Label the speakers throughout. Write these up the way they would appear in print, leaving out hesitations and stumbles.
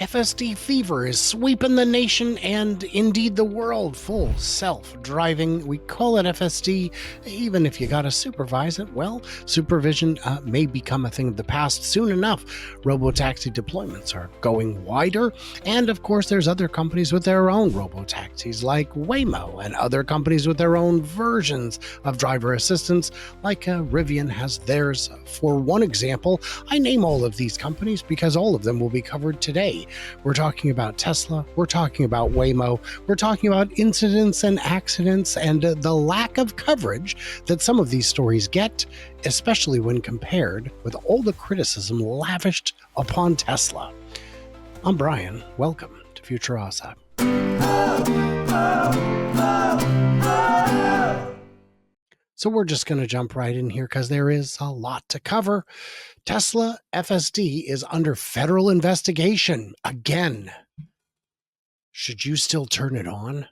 Speaker 1: FSD fever is sweeping the nation and indeed the world. Full self-driving. We call it FSD, even if you gotta supervise it. Well, supervision may become a thing of the past soon enough. Robotaxi deployments are going wider, and of course there's other companies with their own robotaxis like Waymo, and other companies with their own versions of driver assistance like Rivian has theirs. For one example, I name all of these companies because all of them will be covered today. We're talking about Tesla, we're talking about Waymo, we're talking about incidents and accidents and the lack of coverage that some of these stories get, especially when compared with all the criticism lavished upon Tesla. I'm Brian. Welcome to Futurasa. So we're just going to jump right in here because there is a lot to cover. Tesla FSD is under federal investigation again. Should you still turn it on?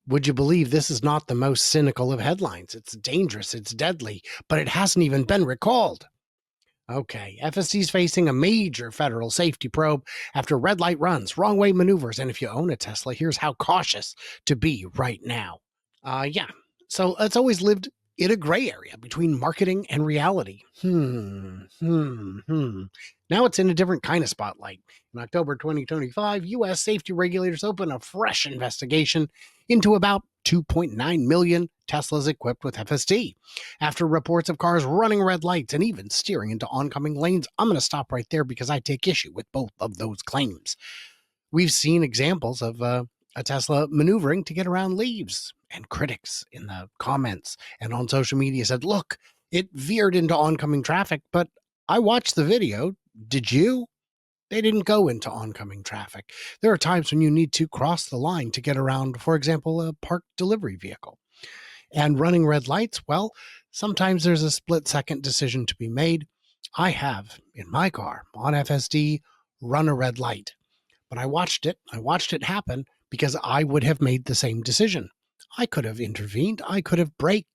Speaker 1: Would you believe this is not the most cynical of headlines? It's dangerous, it's deadly, but it hasn't even been recalled. Okay, FSD is facing a major federal safety probe after red light runs, wrong way maneuvers, and if you own a Tesla, here's how cautious to be right now. So it's always lived in a gray area between marketing and reality. Now it's in a different kind of spotlight. In October 2025, U.S. safety regulators opened a fresh investigation into about 2.9 million Teslas equipped with FSD. After reports of cars running red lights and even steering into oncoming lanes, I'm going to stop right there because I take issue with both of those claims. We've seen examples of a Tesla maneuvering to get around leaves, and critics in the comments and on social media said, look, it veered into oncoming traffic, but I watched the video. Did you? They didn't go into oncoming traffic. There are times when you need to cross the line to get around, for example, a parked delivery vehicle. And running red lights, well, sometimes there's a split-second decision to be made. I have, in my car, on FSD, run a red light. But I watched it happen because I would have made the same decision. I could have intervened, I could have braked,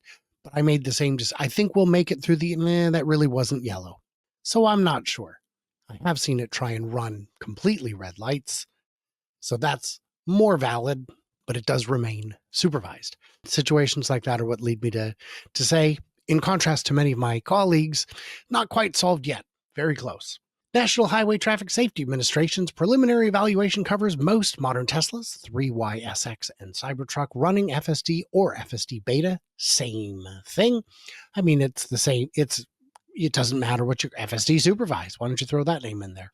Speaker 1: but I made the same decision. I think we'll make it through that really wasn't yellow. So I'm not sure. I have seen it try and run completely red lights. So that's more valid, but it does remain supervised. Situations like that are what lead me to say, in contrast to many of my colleagues, not quite solved yet, very close. National Highway Traffic Safety Administration's preliminary evaluation covers most modern Teslas, 3YSX and Cybertruck running FSD or FSD Beta. Same thing. I mean, it's the same. It doesn't matter what your FSD supervised. Why don't you throw that name in there?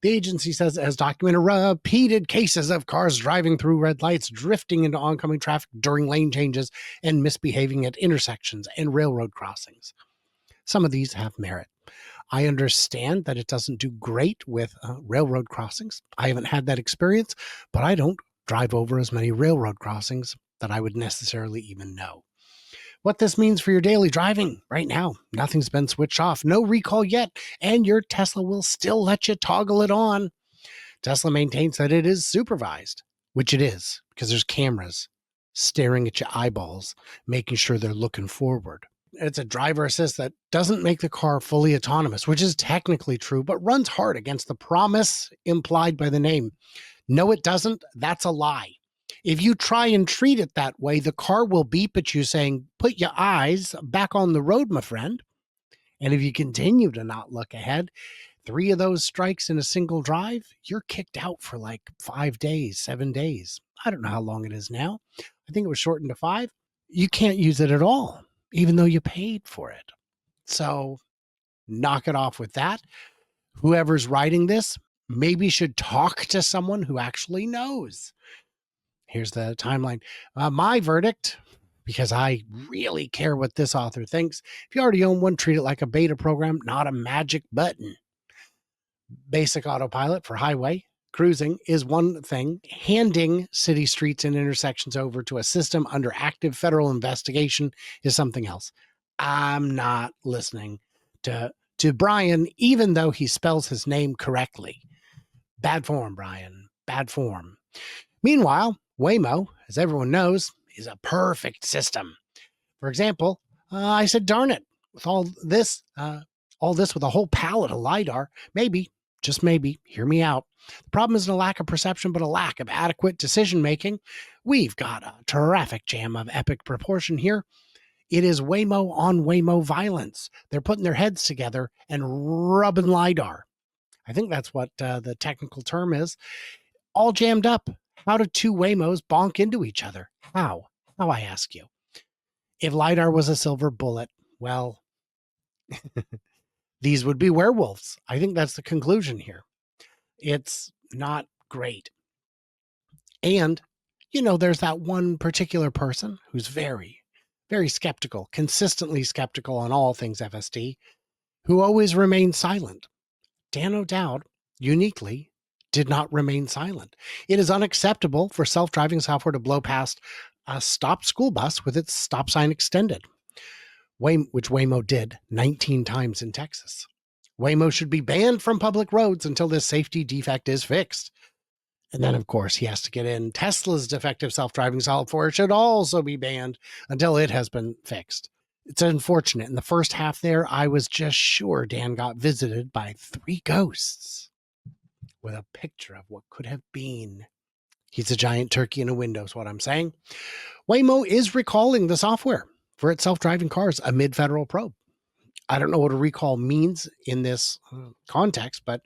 Speaker 1: The agency says it has documented repeated cases of cars driving through red lights, drifting into oncoming traffic during lane changes, and misbehaving at intersections and railroad crossings. Some of these have merit. I understand that it doesn't do great with railroad crossings. I haven't had that experience, but I don't drive over as many railroad crossings that I would necessarily even know. What this means for your daily driving right now, nothing's been switched off, no recall yet, and your Tesla will still let you toggle it on. Tesla maintains that it is supervised, which it is, because there's cameras staring at your eyeballs, making sure they're looking forward. It's a driver assist that doesn't make the car fully autonomous, which is technically true, but runs hard against the promise implied by the name. No, it doesn't. That's a lie. If you try and treat it that way, the car will beep at you saying, put your eyes back on the road, my friend. And if you continue to not look ahead, 3 of those strikes in a single drive, you're kicked out for like 5 days, 7 days. I don't know how long it is now. I think it was shortened to 5. You can't use it at all, even though you paid for it. So knock it off with that. Whoever's writing this maybe should talk to someone who actually knows. Here's the timeline. My verdict, because I really care what this author thinks. If you already own one, treat it like a beta program, not a magic button. Basic autopilot for highway cruising is one thing. Handing city streets and intersections over to a system under active federal investigation is something else. I'm not listening to Brian, even though he spells his name correctly. Bad form, Brian. Bad form. Meanwhile, Waymo, as everyone knows, is a perfect system. For example, I said, darn it, with all this with a whole palette of LiDAR, maybe just maybe, hear me out. The problem isn't a lack of perception, but a lack of adequate decision making. We've got a traffic jam of epic proportion here. It is Waymo on Waymo violence. They're putting their heads together and rubbing LiDAR. I think that's what the technical term is. All jammed up. How do two Waymos bonk into each other? How? How, I ask you. If LiDAR was a silver bullet, well, these would be werewolves. I think that's the conclusion here. It's not great. And, there's that one particular person who's very, very skeptical, consistently skeptical on all things FSD, who always remains silent. Dan O'Dowd, uniquely, did not remain silent. It is unacceptable for self-driving software to blow past a stopped school bus with its stop sign extended, which Waymo did 19 times in Texas. Waymo should be banned from public roads until this safety defect is fixed. And then, of course, he has to get in. Tesla's defective self-driving software should also be banned until it has been fixed. It's unfortunate. In the first half there, I was just sure Dan got visited by 3 ghosts with a picture of what could have been. He's a giant turkey in a window is what I'm saying. Waymo is recalling the software for its self-driving cars amid federal probe. I don't know what a recall means in this context, but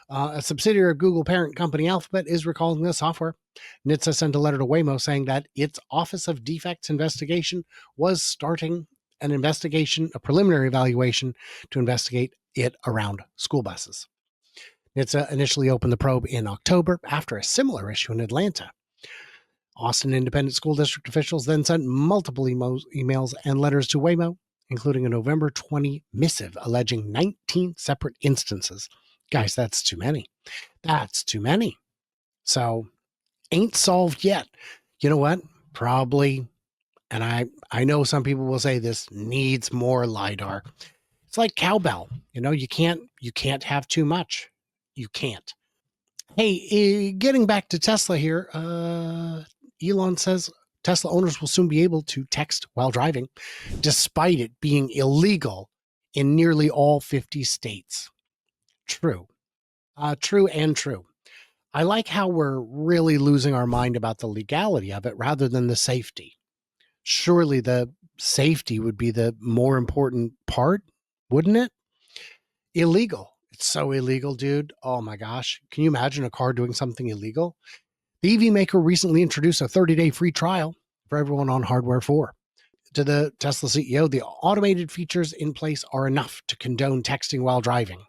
Speaker 1: a subsidiary of Google parent company Alphabet is recalling the software. NHTSA sent a letter to Waymo saying that its Office of Defects Investigation was starting an investigation, a preliminary evaluation to investigate it around school buses. NHTSA initially opened the probe in October after a similar issue in Atlanta. Austin Independent School District officials then sent multiple emails and letters to Waymo, including a November 20 missive alleging 19 separate instances. Guys, that's too many. That's too many. So, ain't solved yet. You know what? Probably, and I know some people will say this needs more LiDAR. It's like cowbell. You can't have too much. You can't. Hey, getting back to Tesla here, Elon says Tesla owners will soon be able to text while driving, despite it being illegal in nearly all 50 states. True. True and true. I like how we're really losing our mind about the legality of it rather than the safety. Surely the safety would be the more important part, wouldn't it? Illegal. It's so illegal, dude. Oh my gosh. Can you imagine a car doing something illegal? The EV maker recently introduced a 30-day free trial for everyone on Hardware 4. To the Tesla CEO, the automated features in place are enough to condone texting while driving.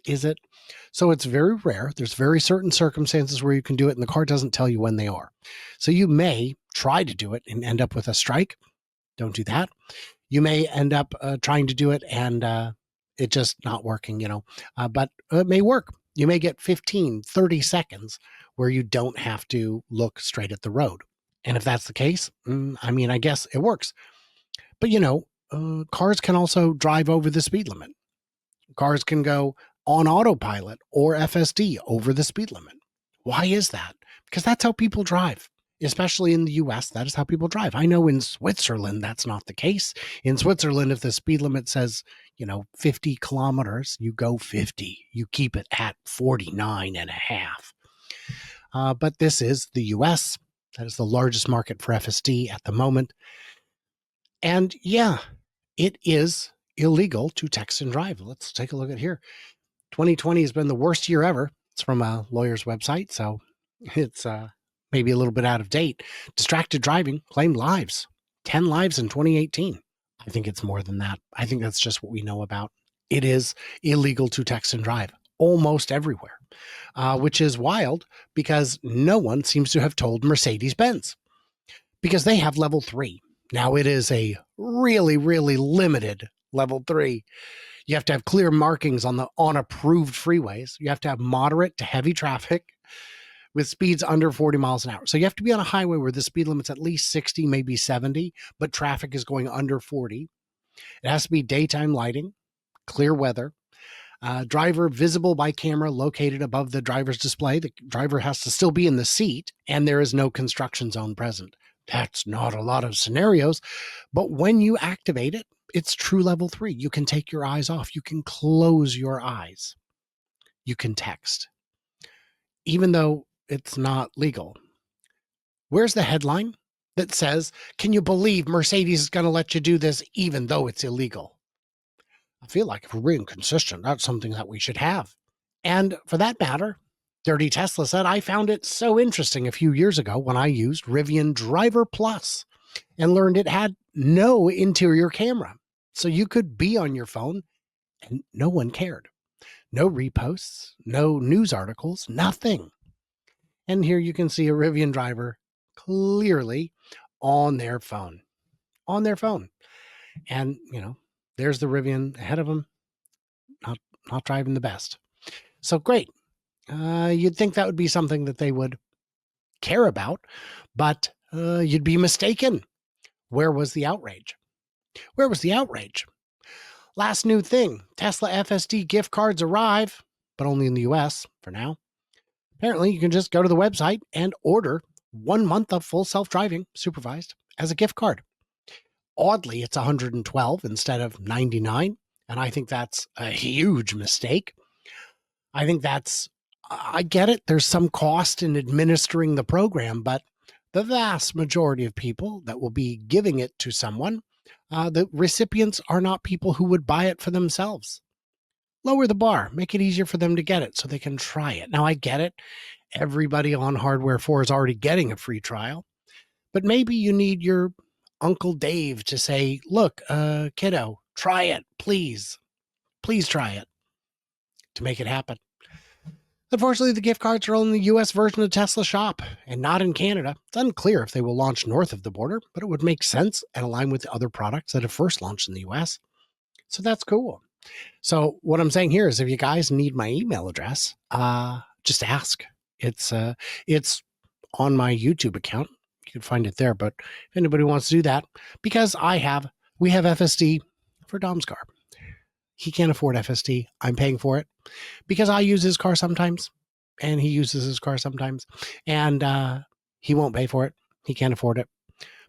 Speaker 1: Is it? So it's very rare. There's very certain circumstances where you can do it and the car doesn't tell you when they are. So you may try to do it and end up with a strike. Don't do that. You may end up trying to do it and it just not working, but it may work. You may get 15, 30 seconds where you don't have to look straight at the road. And if that's the case, I guess it works. But, cars can also drive over the speed limit. Cars can go on autopilot or FSD over the speed limit. Why is that? Because that's how people drive. Especially in the US, that is how people drive. I know in Switzerland, that's not the case. In Switzerland, if the speed limit says, 50 kilometers, you go 50. You keep it at 49 and a half. But this is the US. That is the largest market for FSD at the moment. And yeah, it is illegal to text and drive. Let's take a look at here. 2020 has been the worst year ever. It's from a lawyer's website, so it's maybe a little bit out of date. Distracted driving claimed lives, 10 lives in 2018. I think it's more than that. I think that's just what we know about. It is illegal to text and drive almost everywhere, which is wild because no one seems to have told Mercedes-Benz because they have level 3. Now it is a really, really limited level 3. You have to have clear markings on the unapproved freeways. You have to have moderate to heavy traffic with speeds under 40 miles an hour. So you have to be on a highway where the speed limit's at least 60, maybe 70, but traffic is going under 40. It has to be daytime lighting, clear weather, driver visible by camera located above the driver's display. The driver has to still be in the seat, and there is no construction zone present. That's not a lot of scenarios, but when you activate it, it's true level 3. You can take your eyes off. You can close your eyes. you can text, even though it's not legal. Where's the headline that says, can you believe Mercedes is going to let you do this even though it's illegal? I feel like if we're being consistent, that's something that we should have. And for that matter, Dirty Tesla said, I found it so interesting a few years ago when I used Rivian Driver Plus and learned it had no interior camera. So you could be on your phone and no one cared. No reposts, no news articles, nothing. And here you can see a Rivian driver clearly on their phone. On their phone. And, there's the Rivian ahead of them, not driving the best. So great. You'd think that would be something that they would care about, but you'd be mistaken. Where was the outrage? Where was the outrage? Last new thing, Tesla FSD gift cards arrive, but only in the US for now. Apparently, you can just go to the website and order 1 month of full self-driving supervised as a gift card. Oddly, it's $112 instead of $99, and I think that's a huge mistake. I get it. There's some cost in administering the program, but the vast majority of people that will be giving it to someone, the recipients are not people who would buy it for themselves. Lower the bar, make it easier for them to get it so they can try it. Now, I get it. Everybody on Hardware 4 is already getting a free trial, but maybe you need your Uncle Dave to say, look, kiddo, try it, please. Please try it to make it happen. Unfortunately, the gift cards are only the U.S. version of Tesla Shop and not in Canada. It's unclear if they will launch north of the border, but it would make sense and align with the other products that have first launched in the U.S. So that's cool. So what I'm saying here is if you guys need my email address, just ask. It's on my YouTube account. You can find it there. But if anybody wants to do that, because we have FSD for Dom's car. He can't afford FSD. I'm paying for it because I use his car sometimes and he uses his car sometimes and he won't pay for it. He can't afford it,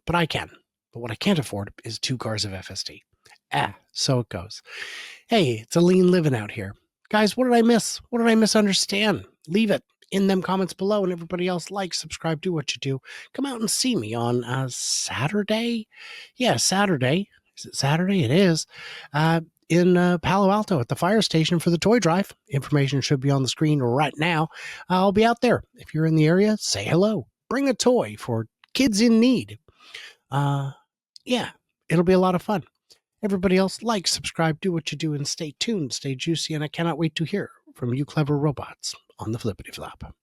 Speaker 1: but I can. But what I can't afford is 2 cars of FSD. So it goes. Hey, it's a lean living out here. Guys, what did I miss? What did I misunderstand? Leave it in them comments below, and everybody else like, subscribe, do what you do. Come out and see me on Saturday. Yeah, Saturday. Is it Saturday? It is. In Palo Alto at the fire station for the toy drive. Information should be on the screen right now. I'll be out there. If you're in the area, say hello. Bring a toy for kids in need. Yeah, it'll be a lot of fun. Everybody else, like, subscribe, do what you do, and stay tuned, stay juicy, and I cannot wait to hear from you clever robots on the Flippity Flop.